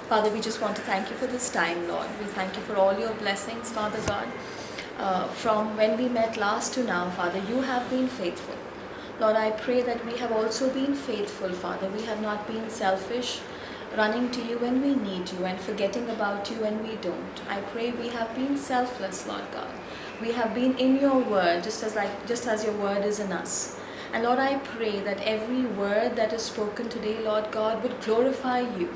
Father, we just want to thank you for this time, Lord. We thank you for all your blessings, Father God. From when we met last to now, Father, you have been faithful. Lord, I pray that we have also been faithful, Father. We have not been selfish, running to you when we need you and forgetting about you when we don't. I pray we have been selfless, Lord God. We have been in your word, just as your word is in us. And Lord, I pray that every word that is spoken today, Lord God, would glorify you.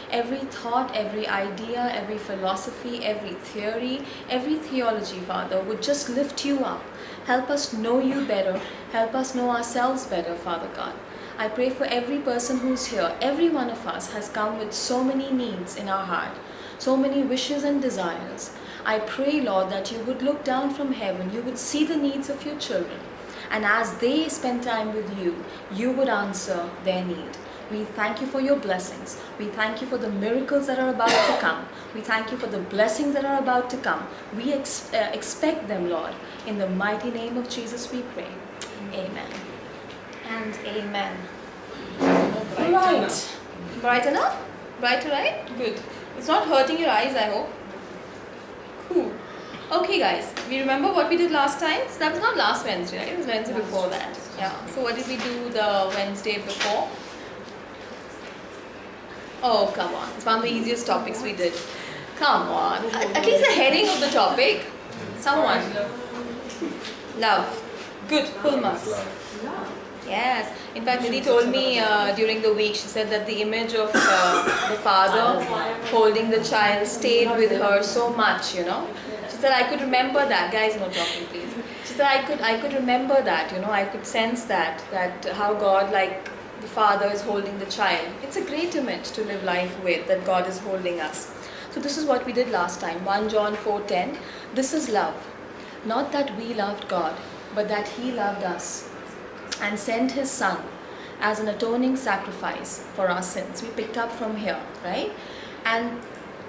Every thought, every idea, every philosophy, every theory, every theology, Father, would just lift you up. Help us know you better. Help us know ourselves better, Father God. I pray for every person who's here. Every one of us has come with so many needs in our heart, so many wishes and desires. I pray, Lord, that you would look down from heaven. You would see the needs of your children. And as they spend time with you, you would answer their need. We thank you for your blessings. We thank you for the miracles that are about to come. We thank you for the blessings that are about to come. We expect them, Lord. In the mighty name of Jesus we pray. Amen. And amen. Right. Brighten up? Brighter, right? Good. It's not hurting your eyes, I hope. Cool. Okay guys, we remember what we did last time? So that was not last Wednesday, right? It was Wednesday before that. Yeah. So what did we do the Wednesday before? Oh, come on. It's one of the easiest topics we did. Come on. At least the heading of the topic. Someone. Love. Good. Full marks. Yes. In fact, Nidhi told me during the week, she said that the image of the father holding the child stayed with her so much, you know. She said, I could remember that. Guys, no talking, please. She said, I could remember that, you know. I could sense that how God, like, the father is holding the child. It's a great image to live life with, that God is holding us. So this is what we did last time, 1 John 4:10. This is love. Not that we loved God, but that He loved us and sent His Son as an atoning sacrifice for our sins. We picked up from here, right? And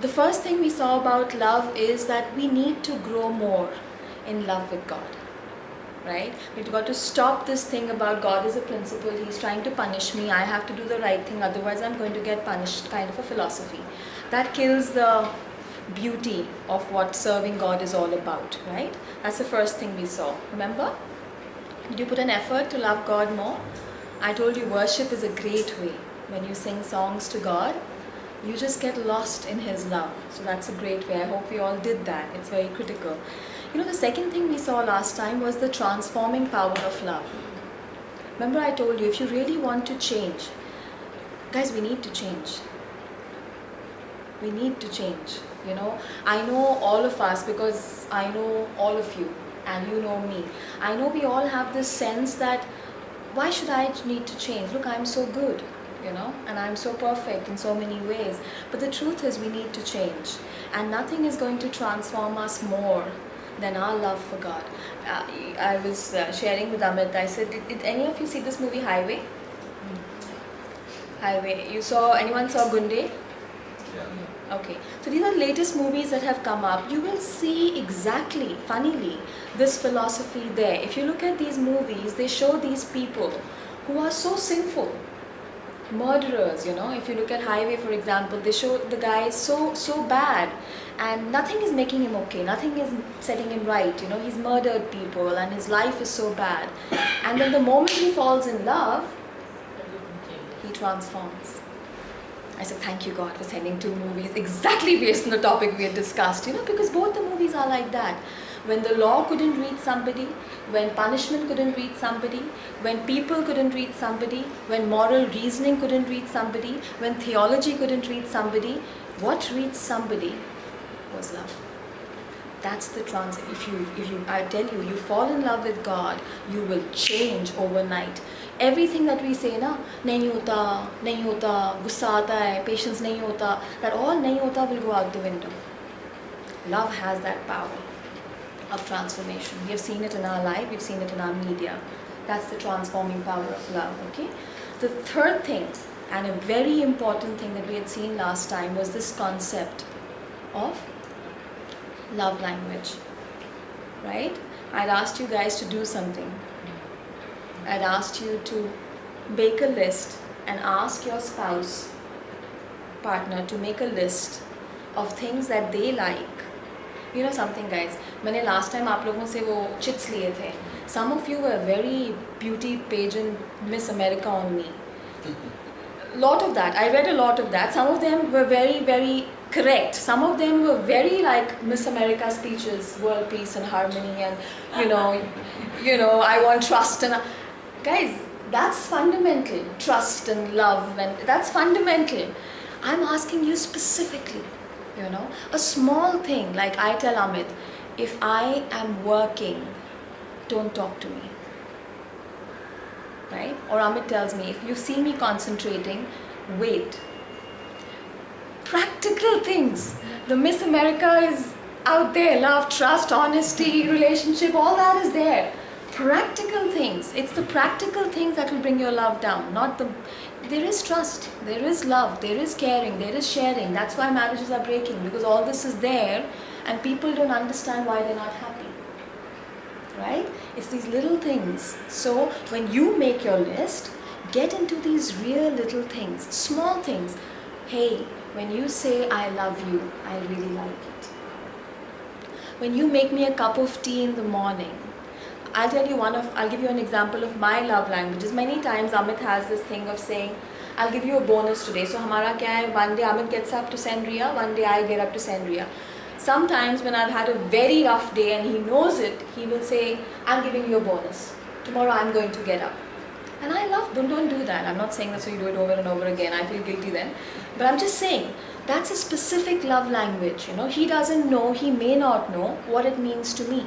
the first thing we saw about love is that we need to grow more in love with God. Right? We've got to stop this thing about God is a principle, He's trying to punish me, I have to do the right thing, otherwise I'm going to get punished, kind of a philosophy. That kills the beauty of what serving God is all about, right? That's the first thing we saw. Remember? Did you put an effort to love God more? I told you worship is a great way. When you sing songs to God, you just get lost in His love. So that's a great way. I hope we all did that. It's very critical. You know, the second thing we saw last time was the transforming power of love. Remember I told you, if you really want to change, guys, we need to change. We need to change, you know. I know all of us because I know all of you and you know me. I know we all have this sense that, why should I need to change? Look, I'm so good, you know, and I'm so perfect in so many ways. But the truth is we need to change. And nothing is going to transform us more than our love for God. I was sharing with Amit, I said, did any of you see this movie Highway? Highway. Anyone saw Gunde? Yeah. Okay. So these are the latest movies that have come up. You will see exactly, funnily, this philosophy there. If you look at these movies, they show these people who are so sinful. Murderers, you know. If you look at Highway, for example, they show the guy so bad, and nothing is making him okay, nothing is setting him right, you know. He's murdered people and his life is so bad, and then the moment he falls in love, he transforms. I said, thank you God for sending 2 movies exactly based on the topic we had discussed, you know, because both the movies are like that. When the law couldn't reach somebody, when punishment couldn't reach somebody, when people couldn't reach somebody, when moral reasoning couldn't reach somebody, when theology couldn't reach somebody, what reached somebody was love. That's the if you I tell you, you fall in love with God, you will change overnight. Everything that we say, na, nahi hota, gussa aata hai, patience nahi hota, that all nahi hota will go out the window. Love has that power of transformation. We have seen it in our life, we've seen it in our media. That's the transforming power of love, okay? The third thing, and a very important thing that we had seen last time, was this concept of love language, right? I'd asked you guys to do something. I'd asked you to make a list and ask your spouse partner to make a list of things that they like. You know something, guys? मैंने last time आप लोगों से वो chits लिए थे. Some of you were very beauty pageant Miss America on me. Lot of that. I read a lot of that. Some of them were very, very correct. Some of them were very like Miss America speeches, world peace and harmony, and I want trust and guys, that's fundamental. Trust and love, and that's fundamental. I'm asking you specifically, a small thing like I tell Amit, if I am working, don't talk to me. Right? Or Amit tells me, if you see me concentrating, wait. Practical things. The Miss America is out there. Love, trust, honesty, relationship, all that is there. Practical things. It's the practical things that will bring your love down. There is trust, there is love, there is caring, there is sharing. That's why marriages are breaking, because all this is there and people don't understand why they're not happy. Right? It's these little things. So when you make your list, get into these real little things, small things. Hey, when you say I love you, I really like it. When you make me a cup of tea in the morning, I'll give you an example of my love languages. Many times Amit has this thing of saying, I'll give you a bonus today. So hamara kya hai, one day Amit gets up to send Riya, one day I get up to send Riya. Sometimes when I've had a very rough day and he knows it, he will say, I'm giving you a bonus. Tomorrow I'm going to get up. And I love, don't do that. I'm not saying that so you do it over and over again. I feel guilty then. But I'm just saying, that's a specific love language. He doesn't know, he may not know what it means to me.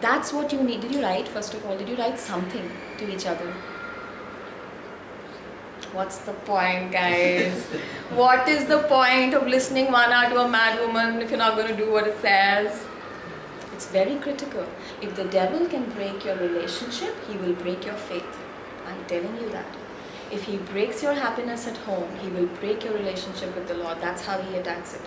That's what you need. Did you write, first of all? Did you write something to each other? What's the point, guys? What is the point of listening 1 hour to a mad woman if you're not going to do what it says? It's very critical. If the devil can break your relationship, he will break your faith. I'm telling you that. If he breaks your happiness at home, he will break your relationship with the Lord. That's how he attacks it.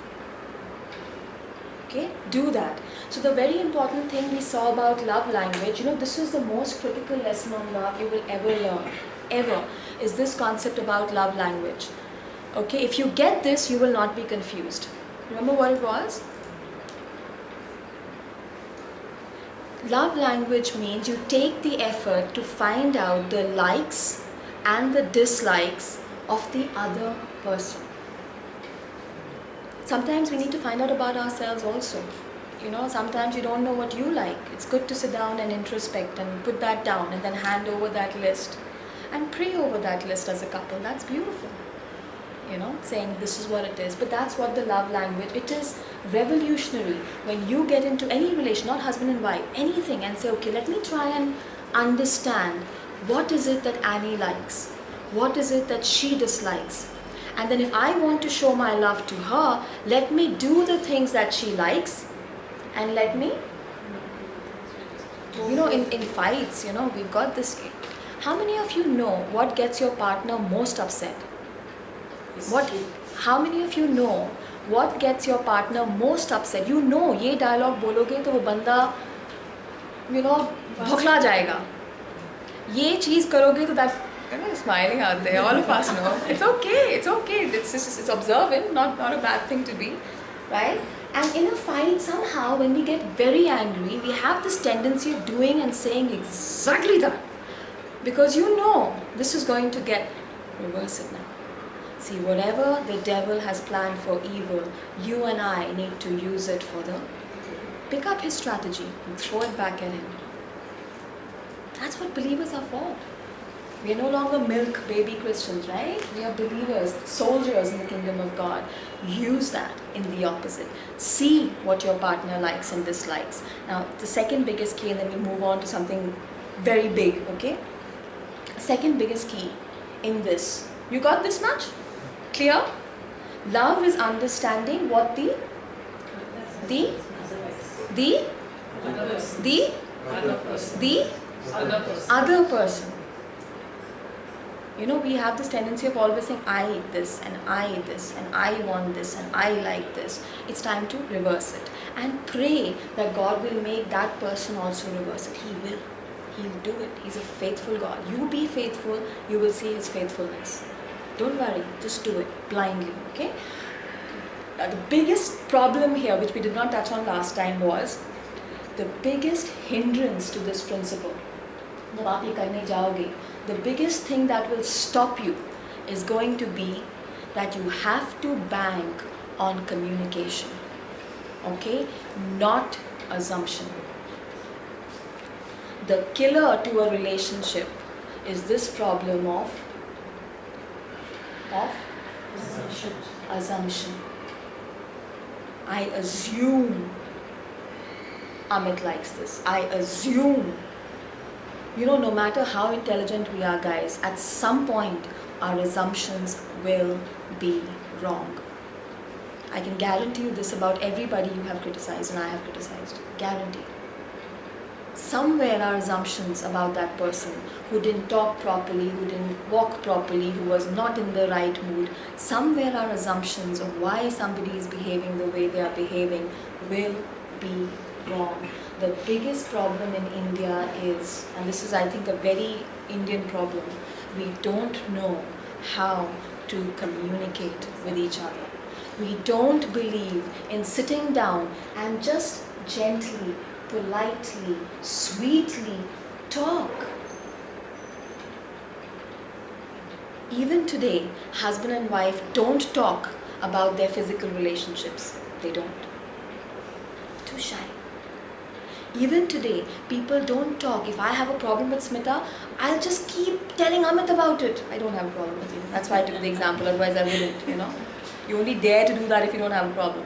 Okay? Do that. So the very important thing we saw about love language, this is the most critical lesson on love you will ever learn. Ever. Is this concept about love language. Okay? If you get this, you will not be confused. Remember what it was? Love language means you take the effort to find out the likes and the dislikes of the other person. Sometimes we need to find out about ourselves also. Sometimes you don't know what you like. It's good to sit down and introspect and put that down and then hand over that list and pray over that list as a couple. That's beautiful. Saying this is what it is. But that's what the love language, it is revolutionary. When you get into any relation, not husband and wife, anything, and say, okay, let me try and understand what is it that Annie likes? What is it that she dislikes? And then if I want to show my love to her, let me do the things that she likes and let me, in fights, we've got this. How many of you know what gets your partner most upset? How many of you know what gets your partner most upset? ये dialogue बोलोगे तो वो बंदा, भुखला जाएगा. ये चीज़ करोगे तो that, smiling out there, all of us know. It's okay. It's observant, not a bad thing to be, right? And in a fight, somehow, when we get very angry, we have this tendency of doing and saying exactly that. Because this is going to get, reverse it now. See, whatever the devil has planned for evil, you and I need to use it for pick up his strategy and throw it back at him. That's what believers are for. We are no longer milk baby Christians, right? We are believers, soldiers in the kingdom of God. Use that in the opposite. See what your partner likes and dislikes. Now, the second biggest key, and then we move on to something very big, okay? Second biggest key in this. You got this much? Clear? Love is understanding what the other person. We have this tendency of always saying, I eat this, and I eat this, and I want this, and I like this. It's time to reverse it. And pray that God will make that person also reverse it. He will. He'll do it. He's a faithful God. You be faithful, you will see His faithfulness. Don't worry, just do it blindly, okay? The biggest problem here, which we did not touch on last time, was the biggest hindrance to this principle. जब आप ये करने जाओगे, the biggest thing that will stop you is going to be that you have to bank on communication, okay? Not assumption. The killer to a relationship is this problem of assumption. I assume Amit likes this. I assume. You know, no matter how intelligent we are, guys, at some point our assumptions will be wrong. I can guarantee you this about everybody you have criticized and I have criticized. Guarantee. Somewhere our assumptions about that person who didn't talk properly, who didn't walk properly, who was not in the right mood, somewhere our assumptions of why somebody is behaving the way they are behaving will be wrong. The biggest problem in India is, and this is I think a very Indian problem, we don't know how to communicate with each other. We don't believe in sitting down and just gently, politely, sweetly talk. Even today, husband and wife don't talk about their physical relationships. They don't. Too shy. Even today, people don't talk. If I have a problem with Smita, I'll just keep telling Amit about it. I don't have a problem with you. That's why I took the example, otherwise I wouldn't, you know. You only dare to do that if you don't have a problem.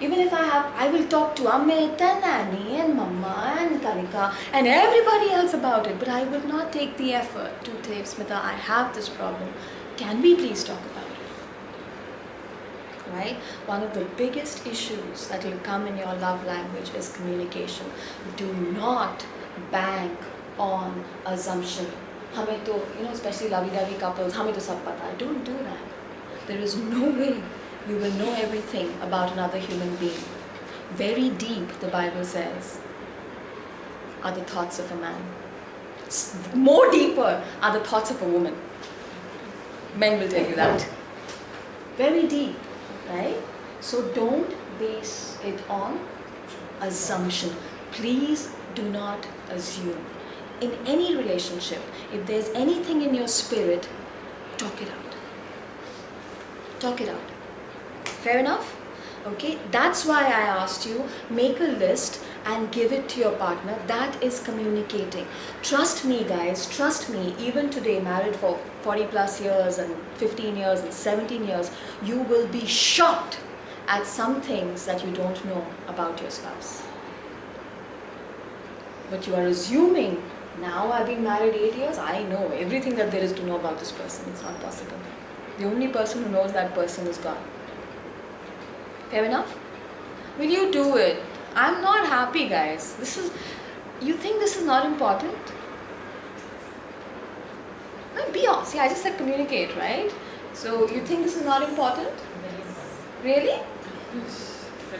Even if I will talk to Amit and Annie and Mama and Kanika and everybody else about it, but I will not take the effort to say, Smita, I have this problem. Can we please talk about it? Right? One of the biggest issues that will come in your love language is communication. Do not bank on assumption. हमें तो, you know, especially lovey-dovey couples, हमें तो सब पता है. Don't do that. There is no way you will know everything about another human being. Very deep, the Bible says, are the thoughts of a man. More deeper are the thoughts of a woman. Men will tell you that. Very deep, right? So don't base it on assumption. Please do not assume. In any relationship, if there's anything in your spirit, talk it out. Talk it out. Fair enough? Okay, that's why I asked you, make a list and give it to your partner. That is communicating. Trust me, guys, trust me, even today, married for 40 plus years and 15 years and 17 years, you will be shocked at some things that you don't know about your spouse. But you are assuming, now I've been married 8 years, I know everything that there is to know about this person. It's not possible. The only person who knows that person is God. Fair enough? Will you do it? I'm not happy, guys. You think this is not important? No, be honest. See, I just said communicate, right? So you think this is not important? Really?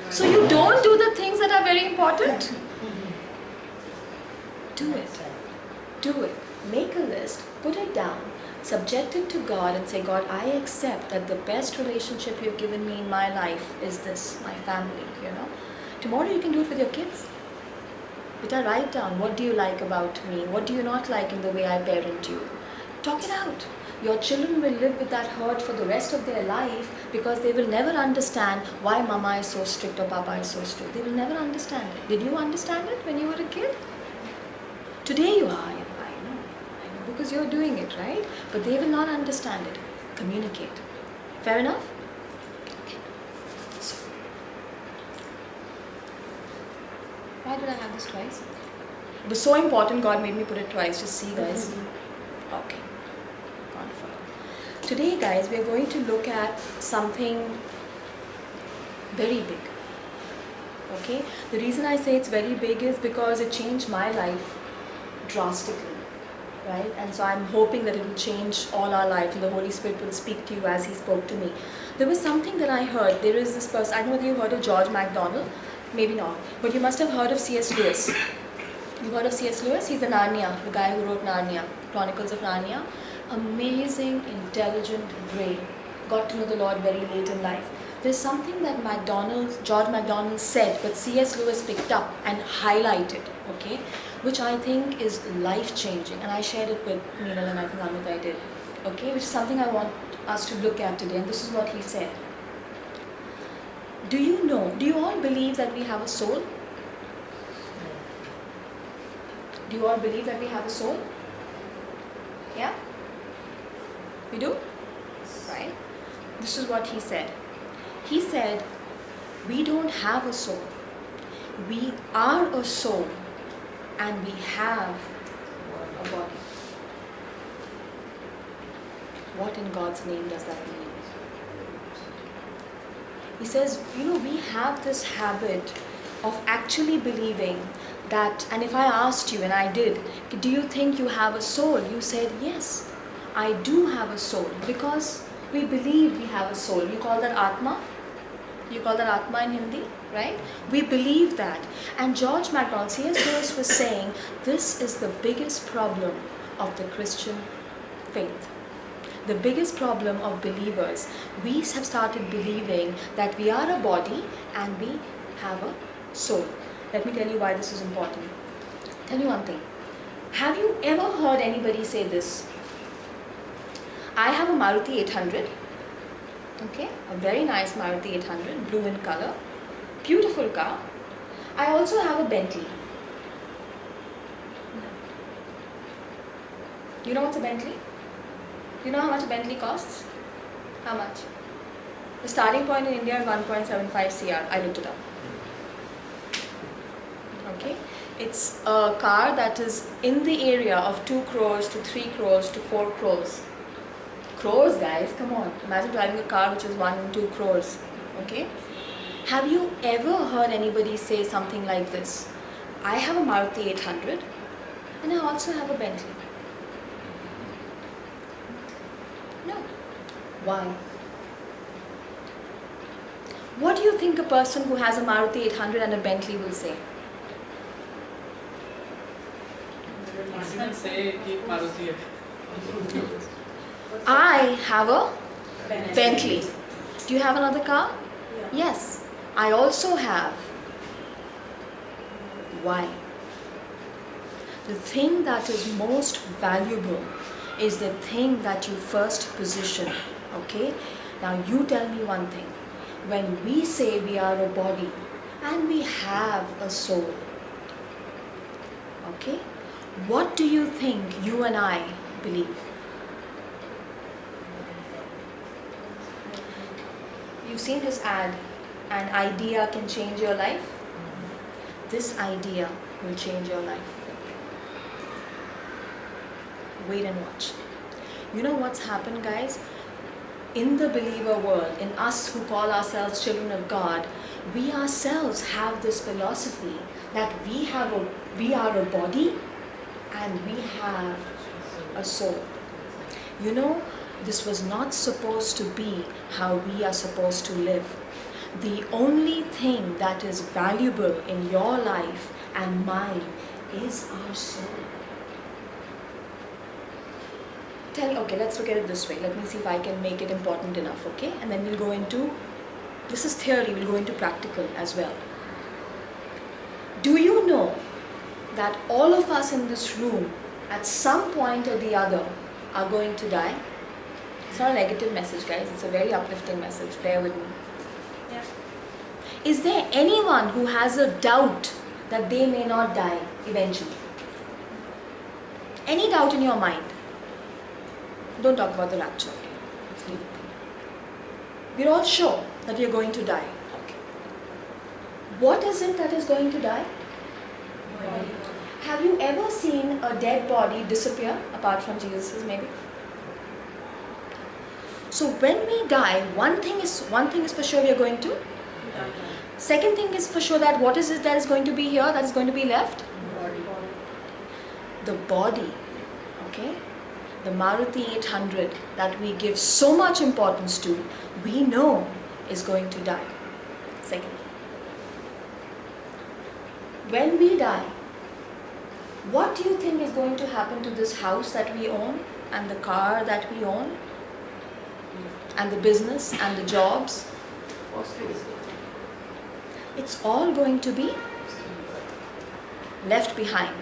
So you don't do the things that are very important? Do it. Do it. Make a list, put it down, subject it to God and say, God, I accept that the best relationship you've given me in my life is this, my family, you know. Tomorrow you can do it with your kids. Beta, write down, what do you like about me? What do you not like in the way I parent you? Talk it out. Your children will live with that hurt for the rest of their life because they will never understand why mama is so strict or papa is so strict. They will never understand it. Did you understand it when you were a kid? Today you are. I know, because you're doing it, right? But they will not understand it. Communicate. Fair enough? Okay. So, why did I have this twice? It was so important, God made me put it twice. Just see, guys. Okay. Gone further. Today, guys, we're going to look at something very big. Okay? The reason I say it's very big is because it changed my life drastically, right? And so I'm hoping that it will change all our life and the Holy Spirit will speak to you as He spoke to me. There was something that I heard. There is this person, I don't know whether you've heard of George MacDonald, maybe not, but you must have heard of C.S. Lewis. You've heard of C.S. Lewis? He's the Narnia, the guy who wrote Narnia, Chronicles of Narnia. amazing, intelligent brain, got to know the Lord very late in life. There's something that George MacDonald said, but C.S. Lewis picked up and highlighted, okay, which I think is life-changing. And I shared it with Meenal and I think Amit I did, okay, which is something I want us to look at today. And this is what he said. Do you all believe that we have a soul? Do you all believe that we have a soul? Yeah? We do? Right? This is what he said. He said, we don't have a soul. We are a soul and we have a body. What in God's name does that mean? He says, we have this habit of actually believing that, and if I asked you, and I did, do you think you have a soul? You said, yes, I do have a soul, because we believe we have a soul. You call that Atma? You call that Atma in Hindi, right? We believe that. And George MacDonald, C.S. Lewis was saying, this is the biggest problem of the Christian faith. The biggest problem of believers, we have started believing that we are a body and we have a soul. Let me tell you why this is important. Tell you one thing. Have you ever heard anybody say this? I have a Maruti 800, okay, a very nice Maruti 800, blue in color, beautiful car. I also have a Bentley. You know what's a Bentley? You know how much a Bentley costs? How much? The starting point in India is 1.75 CR. I looked it up. Okay? It's a car that is in the area of 2 crores to 3 crores to 4 crores. Crores, guys, come on. Imagine driving a car which is 1 and 2 crores. Okay? Have you ever heard anybody say something like this? I have a Maruti 800 and I also have a Bentley. No. Why? What do you think a person who has a Maruti 800 and a Bentley will say? I have a Bentley. Do you have another car? Yes. I also have. Why? The thing that is most valuable is the thing that you first position. Okay? Now you tell me one thing. When we say we are a body and we have a soul, okay? What do you think you and I believe? You've seen this ad, an idea can change your life? This idea will change your life. Wait and watch. You know what's happened, guys? In the believer world, in us who call ourselves children of God, we ourselves have this philosophy that we are a body and we have a soul. You know, this was not supposed to be how we are supposed to live. The only thing that is valuable in your life and mine is our soul. Okay, let's look at it this way. Let me see if I can make it important enough, okay? And then we'll go into, this is theory, we'll go into practical as well. Do you know that all of us in this room, at some point or the other, are going to die? It's not a negative message, guys. It's a very uplifting message. Bear with me. Yeah. Is there anyone who has a doubt that they may not die eventually? Any doubt in your mind? Don't talk about the rapture, okay? Let's leave it there. We're all sure that we're going to die. Okay. What is it that is going to die? Body. Have you ever seen a dead body disappear, apart from Jesus's maybe? So when we die, one thing is for sure we are going to. Second thing is for sure that what is it that is going to be here, that is going to be left? The body, okay? The Maruti 800 that we give so much importance to, we know is going to die. Second. When we die, what do you think is going to happen to this house that we own? and the car that we own and the business and the jobs, it's all going to be left behind.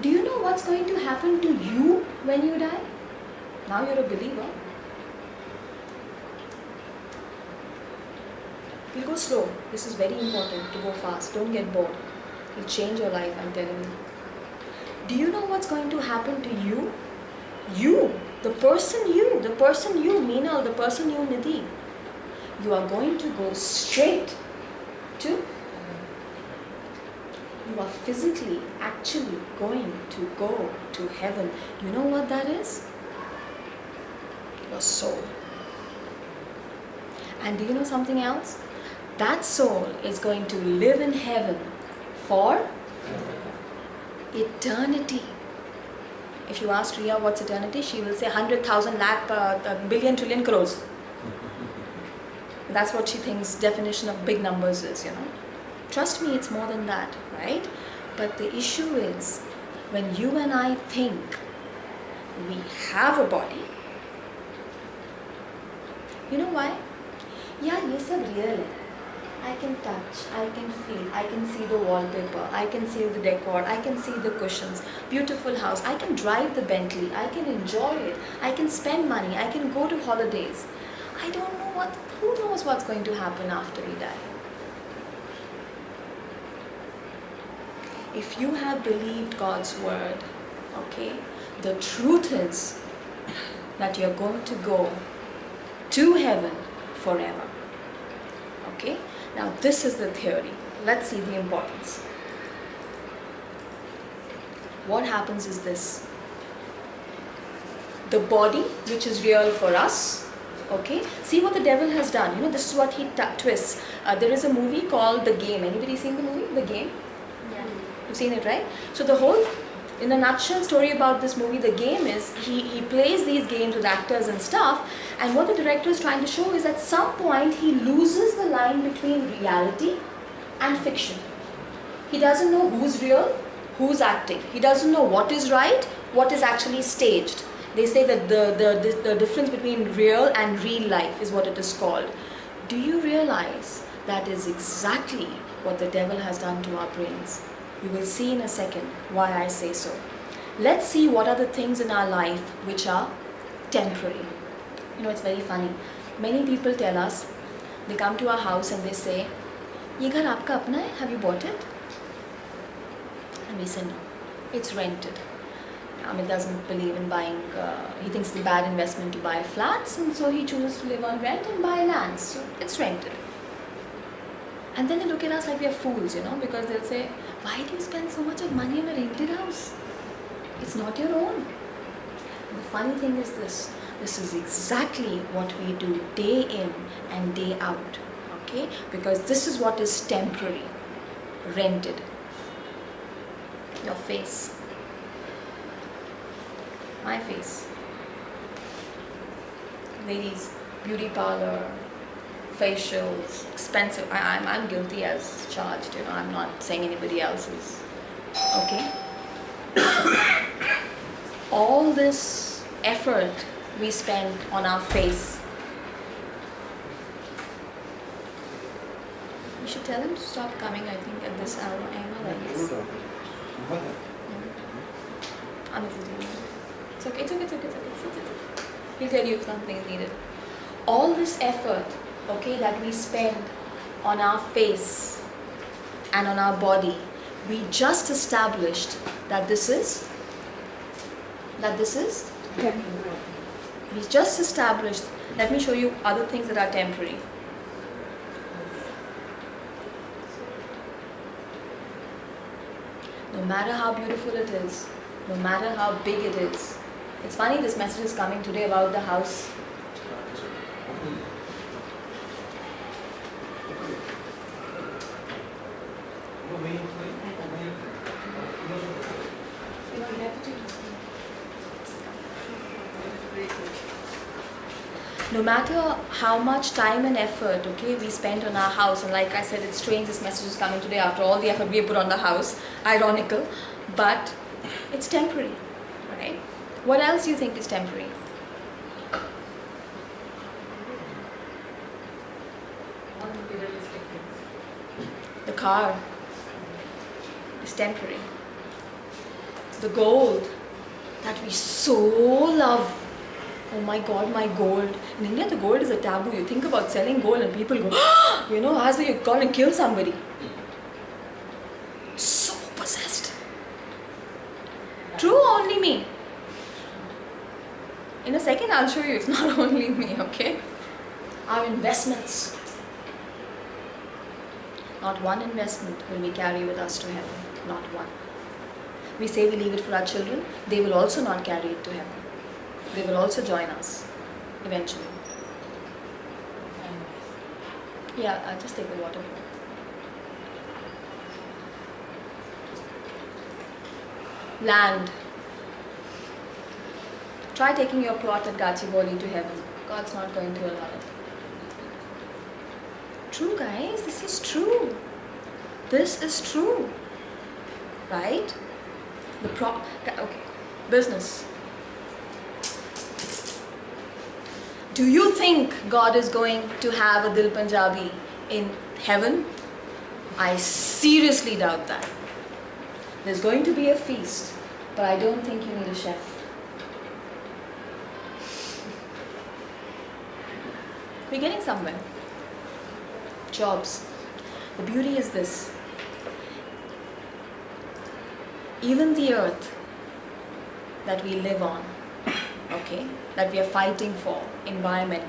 Do you know what's going to happen to you when you die? Now you're a believer. You'll go slow. This is very important to go fast. Don't get bored. It'll change your life, I'm telling you. Do you know what's going to happen to you? You, the person you, Meenal, the person you, Nidhi. You are going to go straight to, you are physically, actually going to go to heaven. You know what that is? Your soul. And do you know something else? That soul is going to live in heaven for eternity. If you ask Riya what's eternity, she will say 100,000 lakh billion trillion crores. That's what she thinks definition of big numbers is, you know. Trust me, it's more than that, right? But the issue is, when you and I think we have a body, you know why? Yeah, ये सब real है. I can touch, I can feel, I can see the wallpaper, I can see the decor, I can see the cushions, beautiful house, I can drive the Bentley, I can enjoy it, I can spend money, I can go to holidays. I don't know who knows what's going to happen after we die. If you have believed God's word, okay, the truth is that you're going to go to heaven forever. Okay? Now this is the theory. Let's see the importance. What happens is this. The body, which is real for us, okay? See what the devil has done. You know, this is what he twists. There is a movie called The Game. Anybody seen the movie, The Game? Yeah. You've seen it, right? So the whole, in a nutshell, story about this movie, The Game, is he plays these games with actors and stuff, and what the director is trying to show is at some point he loses the line between reality and fiction. He doesn't know who's real, who's acting. He doesn't know what is right, what is actually staged. They say that the difference between real and real life is what it is called. Do you realize that is exactly what the devil has done to our brains? We will see in a second why I say so. Let's see what are the things in our life which are temporary. You know, it's very funny. Many people tell us, they come to our house and they say, "Ye ghar aapka apna hai? Have you bought it?" And we say, "No, it's rented." Amit doesn't believe in buying, he thinks it's a bad investment to buy flats, and so he chooses to live on rent and buy land. So it's rented. And then they look at us like we are fools, you know, because they'll say, "Why do you spend so much of money on a rented house? It's not your own." And the funny thing is this is exactly what we do day in and day out, okay? Because this is what is temporary, rented. Your face. My face. Ladies, beauty parlor, facials, expensive. I'm guilty as charged, you know, I'm not saying anybody else is. Okay? All this effort we spend on our face. You should tell him to stop coming, I think, at this hour. Like this. It's okay, it's okay. He'll tell you if something is needed. All this effort, okay, that we spend on our face and on our body, we just established that this is we just established. Let me show you other things that are temporary. No matter how beautiful it is, no matter how big it is. It's funny, this message is coming today about the house. No matter how much time and effort, okay, we spend on our house, and like I said, it's strange this message is coming today after all the effort we have put on the house, ironical, but it's temporary, right? What else do you think is temporary? The car is temporary. The gold that we so love. Oh my God, my gold. In India, the gold is a taboo. You think about selling gold and people go, as though you're going to kill somebody. So possessed. True, only me. In a second, I'll show you it's not only me, okay? Our investments. Not one investment will we carry with us to heaven. Not one. We say we leave it for our children. They will also not carry it to heaven. They will also join us eventually. Yeah, I'll just take the water. Land. Try taking your plot at Gachibowli to heaven. God's not going to allow it. True, guys, this is true. This is true. Right? Okay, business. Do you think God is going to have a Dil Punjabi in heaven? I seriously doubt that. There's going to be a feast, but I don't think you need a chef. We're getting somewhere. Jobs. The beauty is this. Even the earth that we live on, okay, that we are fighting for, environment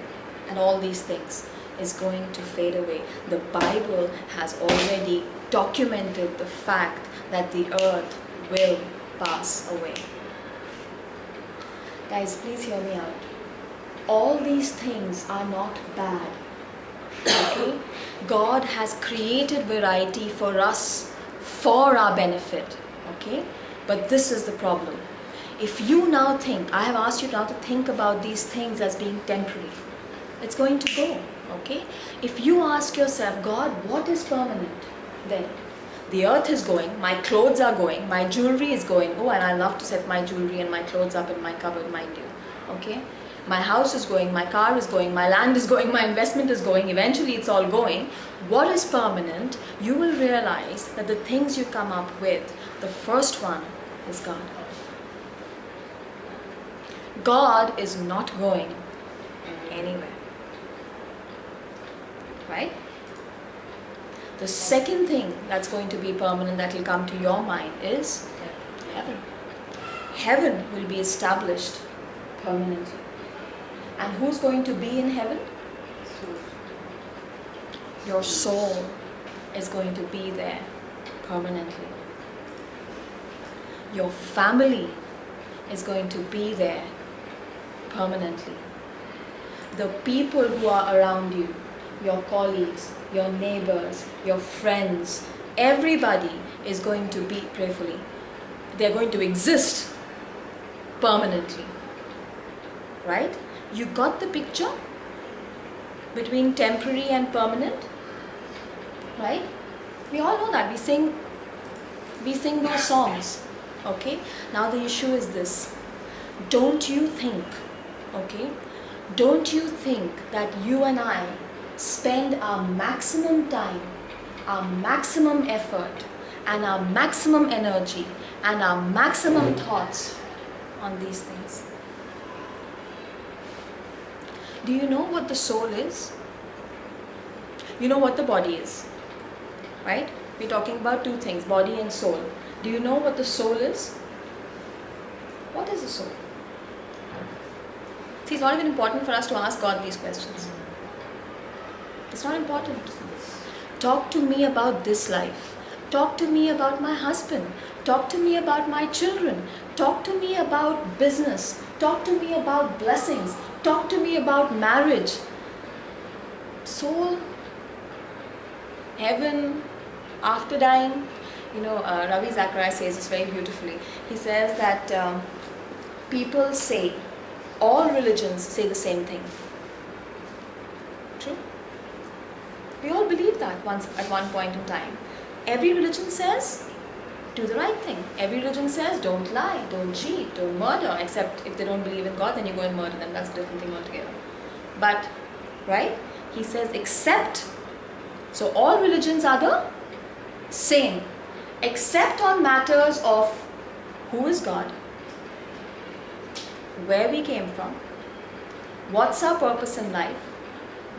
and all these things, is going to fade away. The Bible has already documented the fact that the earth will pass away. Guys, please hear me out. All these things are not bad. Okay? God has created variety for us for our benefit. Okay? But this is the problem. If you now think, I have asked you now to think about these things as being temporary. It's going to go. Okay? If you ask yourself, God, what is permanent? Then the earth is going, my clothes are going, my jewelry is going. Oh, and I love to set my jewelry and my clothes up in my cupboard, mind you. Okay? My house is going, my car is going, my land is going, my investment is going, eventually it's all going. What is permanent? You will realize that the things you come up with, the first one is God. God is not going anywhere. Right? The second thing that's going to be permanent that will come to your mind is heaven. Heaven will be established permanently. And who's going to be in heaven? Your soul is going to be there permanently. Your family is going to be there permanently. The people who are around you, your colleagues, your neighbors, your friends, everybody is going to be, prayerfully, they're going to exist permanently. Right? You got the picture between temporary and permanent? Right? We all know that. We sing those songs. Okay? Now the issue is this. Don't you think, okay? Don't you think that you and I spend our maximum time, our maximum effort, and our maximum energy, and our maximum thoughts on these things? Do you know what the soul is? You know what the body is, right? We're talking about two things, body and soul. Do you know what the soul is? What is the soul? See, it's not even important for us to ask God these questions. It's not important. Talk to me about this life. Talk to me about my husband. Talk to me about my children. Talk to me about business. Talk to me about blessings. Talk to me about marriage. Soul, heaven, after dying. You know, Ravi Zacharias says this very beautifully. He says that people say, all religions say the same thing. True? We all believe that at one point in time. Every religion says do the right thing. Every religion says don't lie, don't cheat, don't murder, except if they don't believe in God, then you go and murder them. That's a different thing altogether. But, right? He says except. So all religions are the same, except on matters of who is God, where we came from, what's our purpose in life,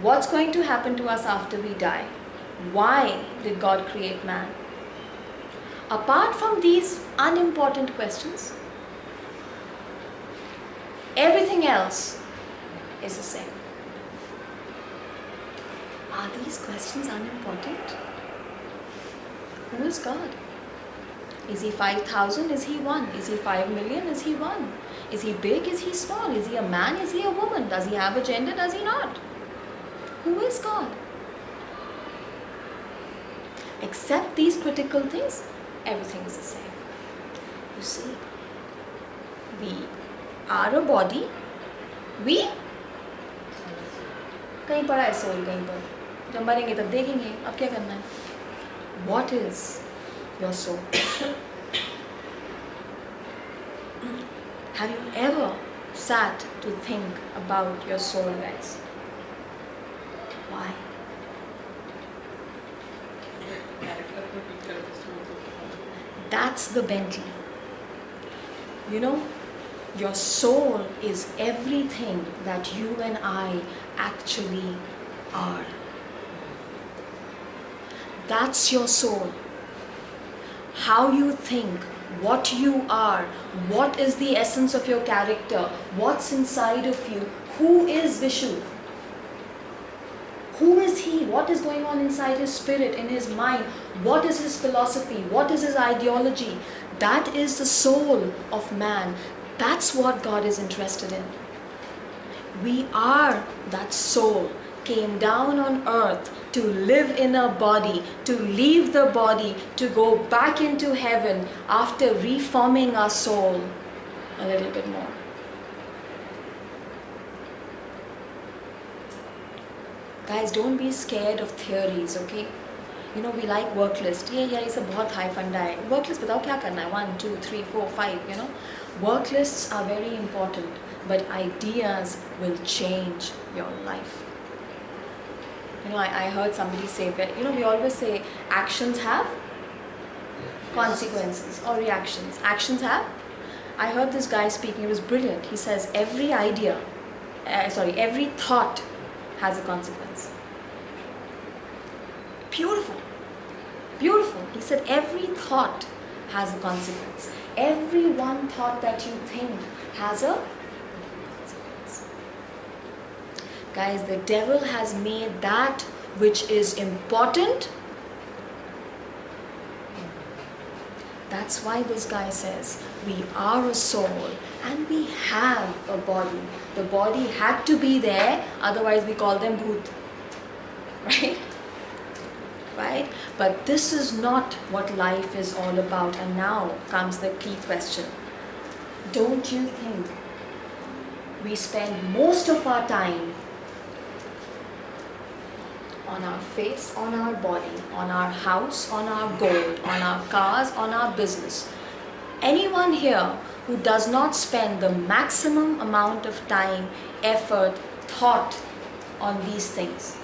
what's going to happen to us after we die, why did God create man. Apart from these unimportant questions, everything else is the same. Are these questions unimportant? Who is God? Is he 5,000? Is he one? Is he 5 million? Is he one? Is he big? Is he small? Is he a man? Is he a woman? Does he have a gender? Does he not? Who is God? Except these critical things, everything is the same. You see, we are a body. We कहीं पड़ा है soul कहीं पर. जब मरेंगे तब देखेंगे. अब क्या करना है? What is your soul? Have you ever sat to think about your soul, guys? Why? That's the Bentley. You know, your soul is everything that you and I actually are. That's your soul. How you think, what you are, what is the essence of your character, what's inside of you, who is Vishu? Who is he? What is going on inside his spirit, in his mind? What is his philosophy? What is his ideology? That is the soul of man. That's what God is interested in. We are that soul, came down on earth to live in a body, to leave the body, to go back into heaven after reforming our soul a little bit more. Guys, don't be scared of theories, okay? You know, we like work list. Yeah, it's a बहुत high funda है. Work list बताओ क्या करना है? 1, 2, 3, 4, 5, you know? Work lists are very important, but ideas will change your life. You know, I heard somebody say, you know, we always say actions have consequences or reactions. Actions have. I heard this guy speaking, it was brilliant. He says every every thought has a consequence. Beautiful. Beautiful. He said every thought has a consequence. Every one thought that you think has a consequence. Guys, the devil has made that which is important. That's why this guy says we are a soul and we have a body. The body had to be there, otherwise we call them bhoot. Right? Right? But this is not what life is all about. And now comes the key question. Don't you think we spend most of our time on our face, on our body, on our house, on our gold, on our cars, on our business? Anyone here who does not spend the maximum amount of time, effort, thought on these things?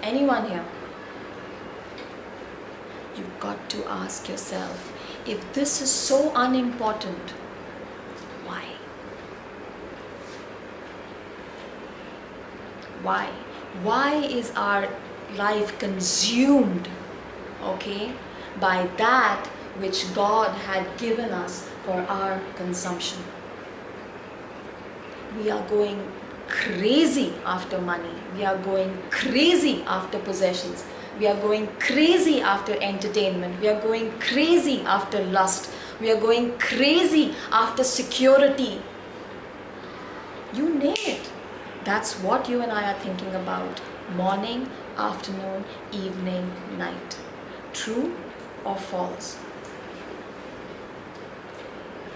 Anyone here? You've got to ask yourself, if this is so unimportant, why? Why? Why is our life consumed, okay, by that which God had given us for our consumption? We are going crazy after money. We are going crazy after possessions. We are going crazy after entertainment. We are going crazy after lust. We are going crazy after security. You name it. That's what you and I are thinking about. Morning, afternoon, evening, night. True or false?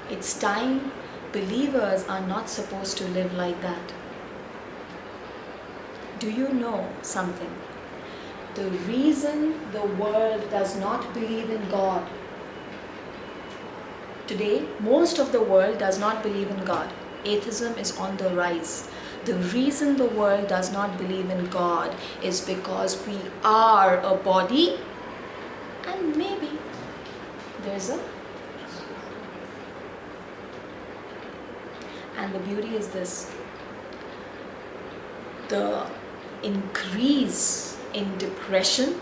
It's time. Believers are not supposed to live like that. Do you know something? The reason the world does not believe in God. Today, most of the world does not believe in God. Atheism is on the rise. The reason the world does not believe in God is because we are a body, and maybe there's a... And the beauty is this: the increase in depression,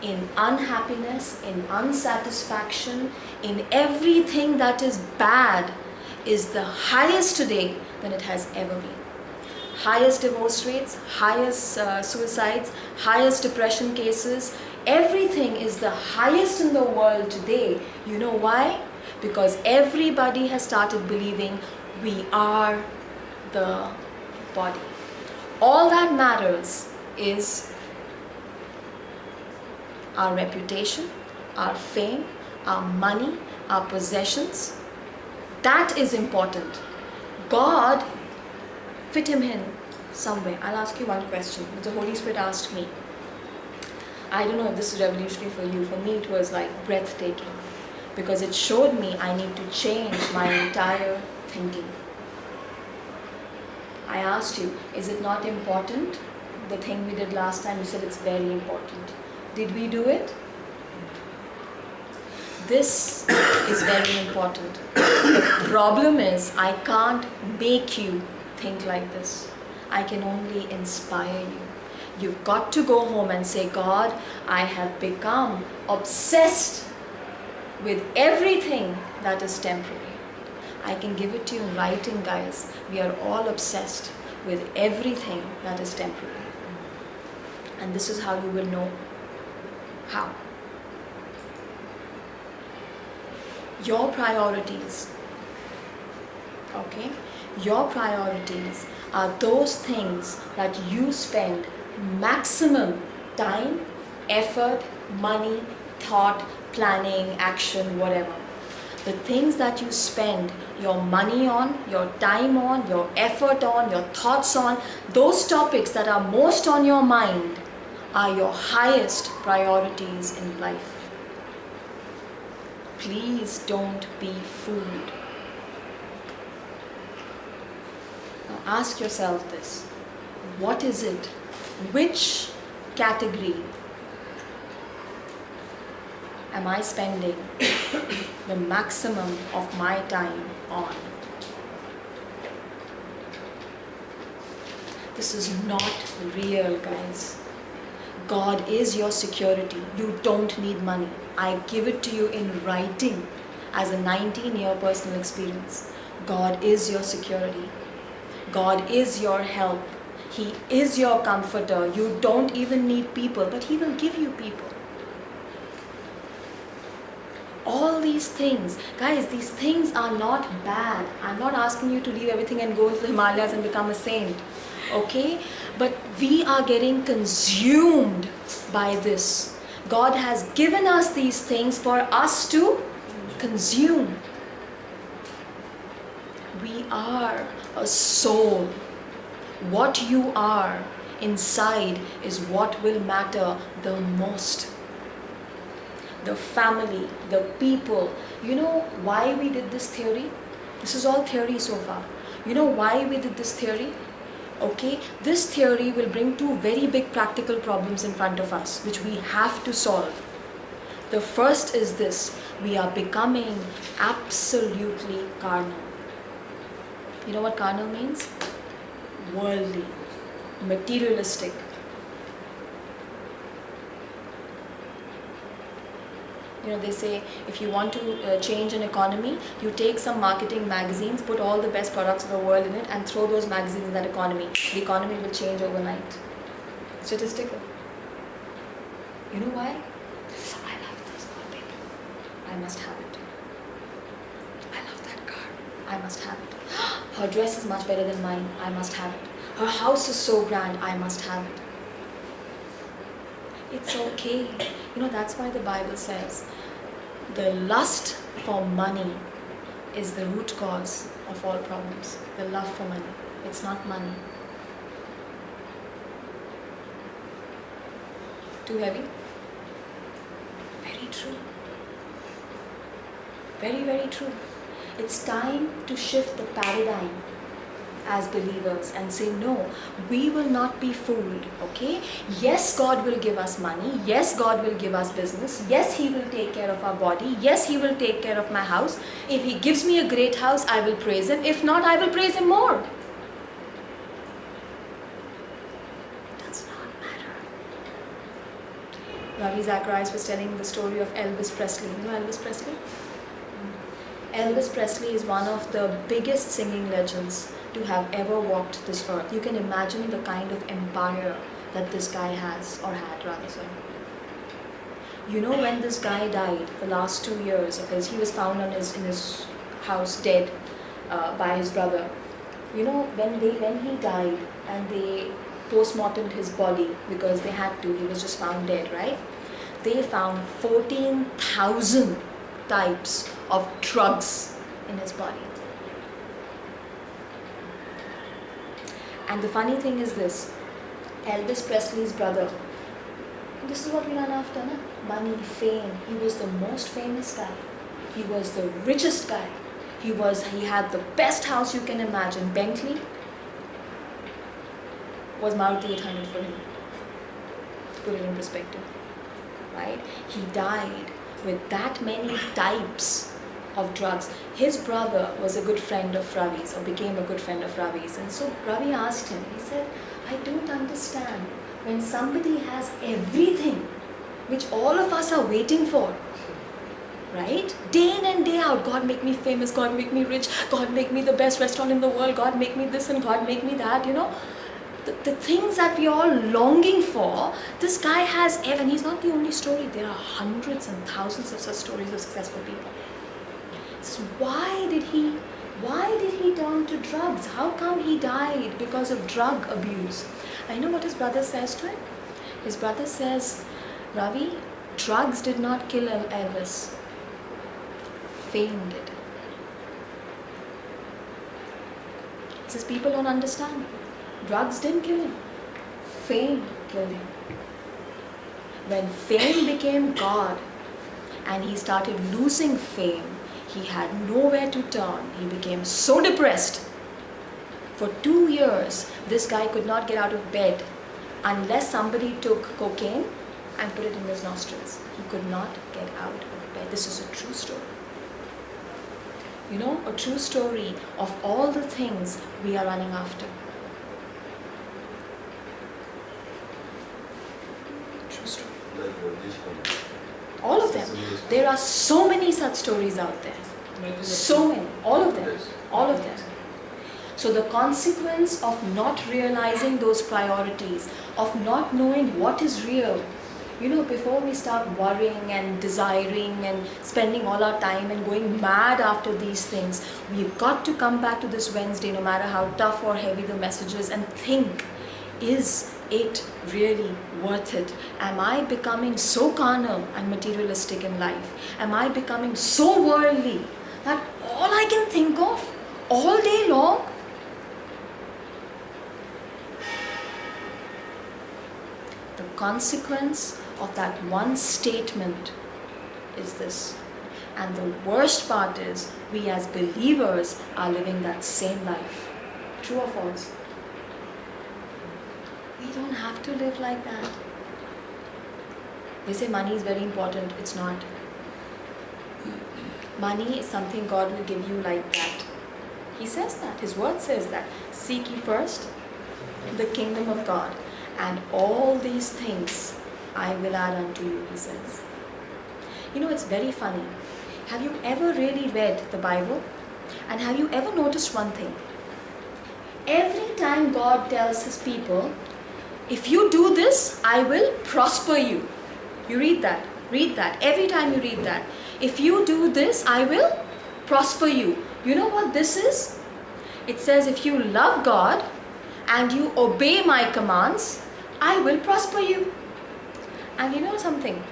in unhappiness, in unsatisfaction, in everything that is bad is the highest today than it has ever been. Highest divorce rates, highest suicides, highest depression cases, everything is the highest in the world today. You know why? Because everybody has started believing we are the body. All that matters is our reputation, our fame, our money, our possessions. That is important. God fit him in somewhere. I'll ask you one question. The Holy Spirit asked me. I don't know if this is revolutionary for you. For me, it was like breathtaking, because it showed me I need to change my entire thinking. I asked you, is it not important? The thing we did last time, you said it's very important. Did we do it? This is very important. The problem is I can't make you think like this. I can only inspire you. You've got to go home and say, God, I have become obsessed with everything that is temporary. I can give it to you in writing, guys. We are all obsessed with everything that is temporary. And this is how you will know how. Your priorities, okay? Your priorities are those things that you spend maximum time, effort, money, thought, planning, action, whatever. The things that you spend your money on, your time on, your effort on, your thoughts on, those topics that are most on your mind are your highest priorities in life. Please don't be fooled. Now ask yourself this. What is it? Which category am I spending the maximum of my time on? This is not real, guys. God is your security. You don't need money. I give it to you in writing as a 19-year personal experience. God is your security. God is your help. He is your comforter. You don't even need people, but He will give you people. All these things, guys, these things are not bad. I'm not asking you to leave everything and go to the Himalayas and become a saint. Okay? But we are getting consumed by this. God has given us these things for us to consume. We are a soul. What you are inside is what will matter the most. The family, the people. You know why we did this theory? This is all theory so far. You know why we did this theory? Okay, this theory will bring two very big practical problems in front of us, which we have to solve. The first is this: we are becoming absolutely carnal. You know what carnal means? Worldly, materialistic. You know, they say if you want to change an economy, you take some marketing magazines, put all the best products of the world in it, and throw those magazines in that economy. The economy will change overnight. Statistical. You know why? I love this wallpaper. I must have it. I love that car. I must have it. Her dress is much better than mine. I must have it. Her house is so grand. I must have it. It's okay. You know, that's why the Bible says the lust for money is the root cause of all problems. The love for money. It's not money. Too heavy? Very true. Very, very true. It's time to shift the paradigm as believers and say, no, we will not be fooled, okay? Yes, God will give us money. Yes, God will give us business. Yes, He will take care of our body. Yes, He will take care of my house. If He gives me a great house, I will praise Him. If not, I will praise Him more. Does not matter. Ravi Zacharias was telling the story of Elvis Presley. You know Elvis Presley? Elvis Presley is one of the biggest singing legends to have ever walked this earth. You can imagine the kind of empire that this guy has, or had rather, sorry. You know, when this guy died, the last 2 years of his, he was found in his house dead by his brother. You know, when he died and they post-mortemed his body because they had to, he was just found dead, right? They found 14,000 types of drugs in his body. And the funny thing is this, Elvis Presley's brother, this is what we run after, na? Money, fame. He was the most famous guy. He was the richest guy. He had the best house you can imagine. Bentley was Maruti 800 for him. Put it in perspective, right? He died with that many types of drugs. His brother was a good friend of Ravi's, or became a good friend of Ravi's. And so Ravi asked him, he said, I don't understand when somebody has everything which all of us are waiting for, right? Day in and day out, God make me famous, God make me rich, God make me the best restaurant in the world, God make me this and God make me that, you know. The things that we are all longing for, this guy has, and he's not the only story. There are hundreds and thousands of such stories of successful people. So why did he turn to drugs? How come he died because of drug abuse? I know what his brother says to him. His brother says, Ravi, drugs did not kill Elvis. Fame did. He says, people don't understand. Drugs didn't kill him. Fame killed him. When fame became God and he started losing fame, he had nowhere to turn. He became so depressed. For 2 years, this guy could not get out of bed unless somebody took cocaine and put it in his nostrils. He could not get out of bed. This is a true story. You know, a true story of all the things we are running after. True story. All of them. There are so many such stories out there. So many. All of them. All of them. So the consequence of not realizing those priorities, of not knowing what is real, you know, before we start worrying and desiring and spending all our time and going mad after these things, we've got to come back to this Wednesday, no matter how tough or heavy the message is, and think, is it really worth it? Am I becoming so carnal and materialistic in life? Am I becoming so worldly that all I can think of all day long? The consequence of that one statement is this. And the worst part is, we as believers are living that same life. True or false? We don't have to live like that. They say money is very important. It's not. Money is something God will give you like that. He says that. His word says that. Seek ye first the kingdom of God, and all these things I will add unto you, he says. You know, it's very funny. Have you ever really read the Bible? And have you ever noticed one thing? Every time God tells his people, if you do this, I will prosper you. You read that. Read that. Every time you read that. If you do this, I will prosper you. You know what this is? It says, if you love God and you obey my commands, I will prosper you. And you know something?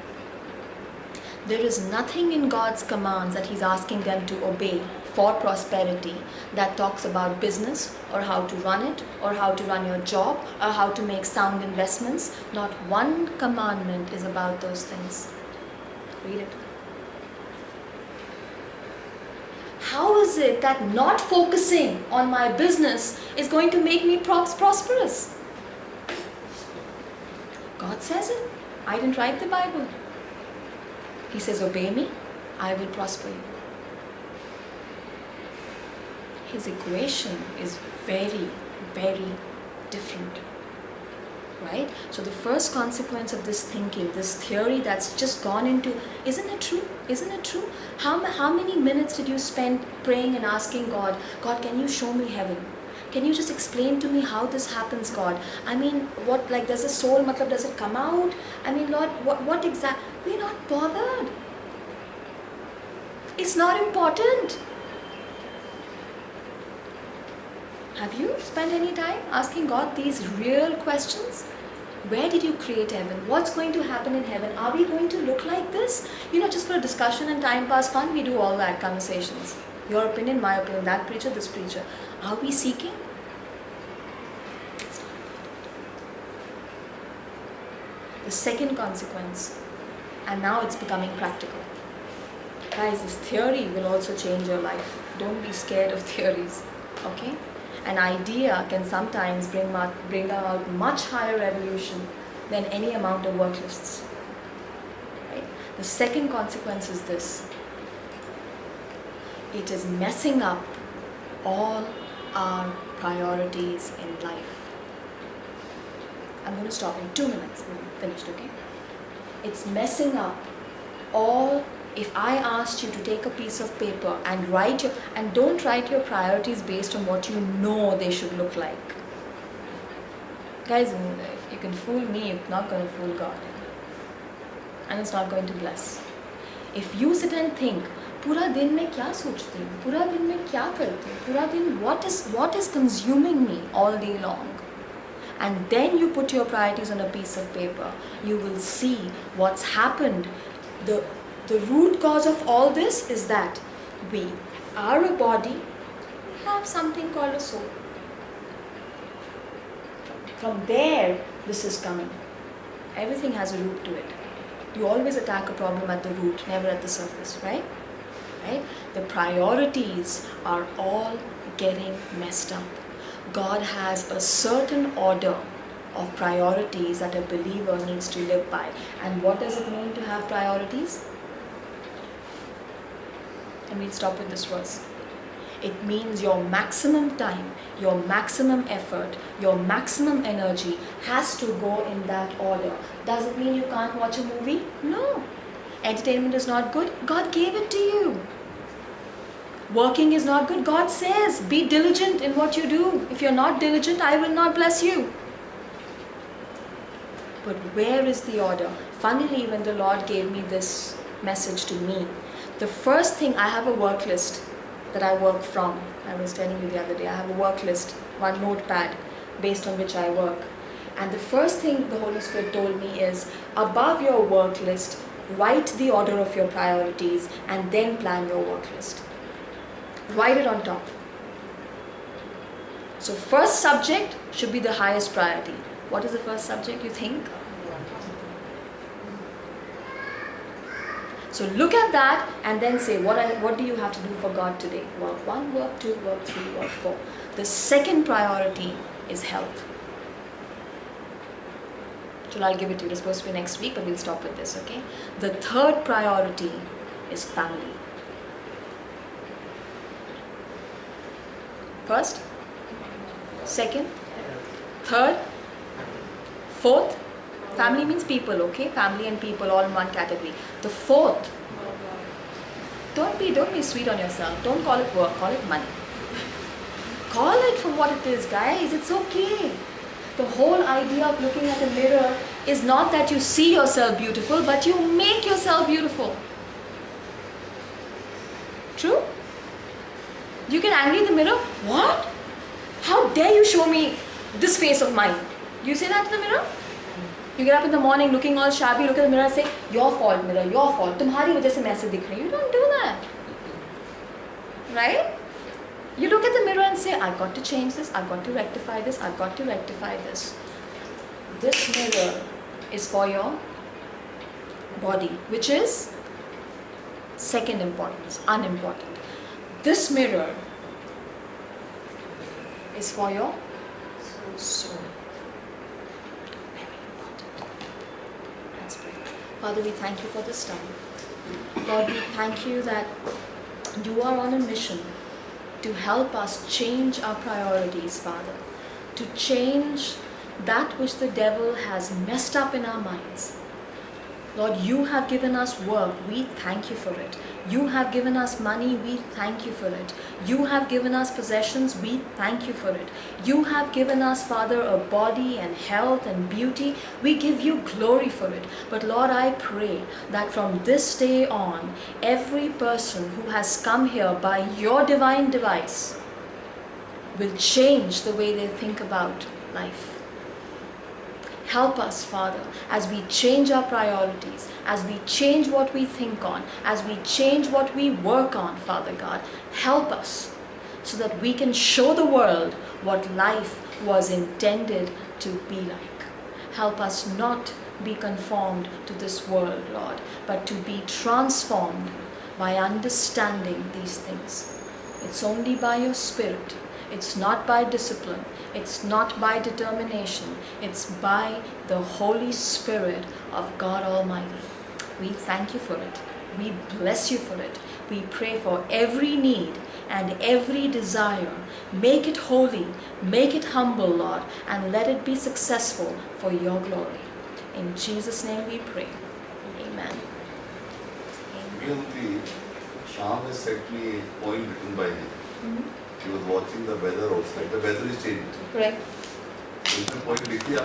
There is nothing in God's commands that he's asking them to obey for prosperity that talks about business or how to run it or how to run your job or how to make sound investments. Not one commandment is about those things. Read it. How is it that not focusing on my business is going to make me prosperous? God says it. I didn't write the Bible. He says, obey me, I will prosper you. His equation is very, very different. Right? So the first consequence of this thinking, this theory that's just gone into, isn't it true? Isn't it true? How many minutes did you spend praying and asking God, God, can you show me heaven? Can you just explain to me how this happens, God? I mean, what, like, does the soul, matlab, does it come out? I mean, Lord, what exactly? We're not bothered. It's not important. Have you spent any time asking God these real questions? Where did you create heaven? What's going to happen in heaven? Are we going to look like this? You know, just for a discussion and time pass fun, we do all that conversations. Your opinion, my opinion, that preacher, this preacher. Are we seeking? The second consequence, and now it's becoming practical. Guys, this theory will also change your life. Don't be scared of theories, okay? An idea can sometimes bring about much higher revolution than any amount of work lists. Right? The second consequence is this. It is messing up all our priorities in life. I'm going to stop in 2 minutes. I'm finished, okay? It's messing up all. If I asked you to take a piece of paper and don't write your priorities based on what you know they should look like. Guys, if you can fool me, you're not going to fool God. And it's not going to bless. If you sit and think, पूरा दिन में क्या सोचती हूँ, पूरा दिन में क्या करती हूँ, पूरा दिन what is consuming me all day long, and then you put your priorities on a piece of paper, you will see what's happened. The root cause of all this is that we are a body, we have something called a soul. From there, this is coming. Everything has a root to it. You always attack a problem at the root, never at the surface, right? Right? The priorities are all getting messed up. God has a certain order of priorities that a believer needs to live by. And what does it mean to have priorities? And we'll stop with this verse. It means your maximum time, your maximum effort, your maximum energy has to go in that order. Does it mean you can't watch a movie? No. Entertainment is not good? God gave it to you. Working is not good? God says, be diligent in what you do. If you're not diligent, I will not bless you. But where is the order? Funnily, when the Lord gave me this message to me, the first thing, I have a work list that I work from. I was telling you the other day, I have a work list, one notepad based on which I work. And the first thing the Holy Spirit told me is, above your work list, write the order of your priorities and then plan your work list. Write it on top. So first subject should be the highest priority. What is the first subject you think? So look at that and then say, what do you have to do for God today? Work 1, work 2, work 3, work 4. The second priority is health. So I'll give it to you. It's supposed to be next week, but we'll stop with this, okay? The third priority is family. First, second, third, fourth. Family means people, okay? Family and people all in one category. The fourth, don't be sweet on yourself. Don't call it work, call it money. Call it for what it is, guys. It's okay. The whole idea of looking at a mirror is not that you see yourself beautiful, but you make yourself beautiful. True? You get angry in the mirror. What? How dare you show me this face of mine? Do you say that in the mirror? You get up in the morning looking all shabby, look at the mirror and say, your fault mirror, your fault. तुम्हारी वजह से मैं ऐसे दिख रही हूँ. You don't do that. Right? You look at the mirror and say, I've got to change this, I've got to rectify this, I've got to rectify this. This mirror is for your body, which is second importance, unimportant. This mirror is for your soul. Very important. Let's pray. Father, we thank you for this time. Lord, we thank you that you are on a mission to help us change our priorities, Father. To change that which the devil has messed up in our minds. Lord, you have given us work, we thank you for it. You have given us money, we thank you for it. You have given us possessions, we thank you for it. You have given us, Father, a body and health and beauty, we give you glory for it. But Lord, I pray that from this day on, every person who has come here by your divine device will change the way they think about life. Help us, Father, as we change our priorities, as we change what we think on, as we change what we work on, Father God. Help us so that we can show the world what life was intended to be like. Help us not be conformed to this world, Lord, but to be transformed by understanding these things. It's only by your Spirit. It's not by discipline. It's not by determination. It's by the Holy Spirit of God Almighty. We thank you for it. We bless you for it. We pray for every need and every desire. Make it holy, make it humble, Lord, and let it be successful for your glory. In Jesus' name we pray. Amen. Even the psalmist actually a poem written by him. He was watching the weather outside. The weather is changing. Correct. उसने poem लिखी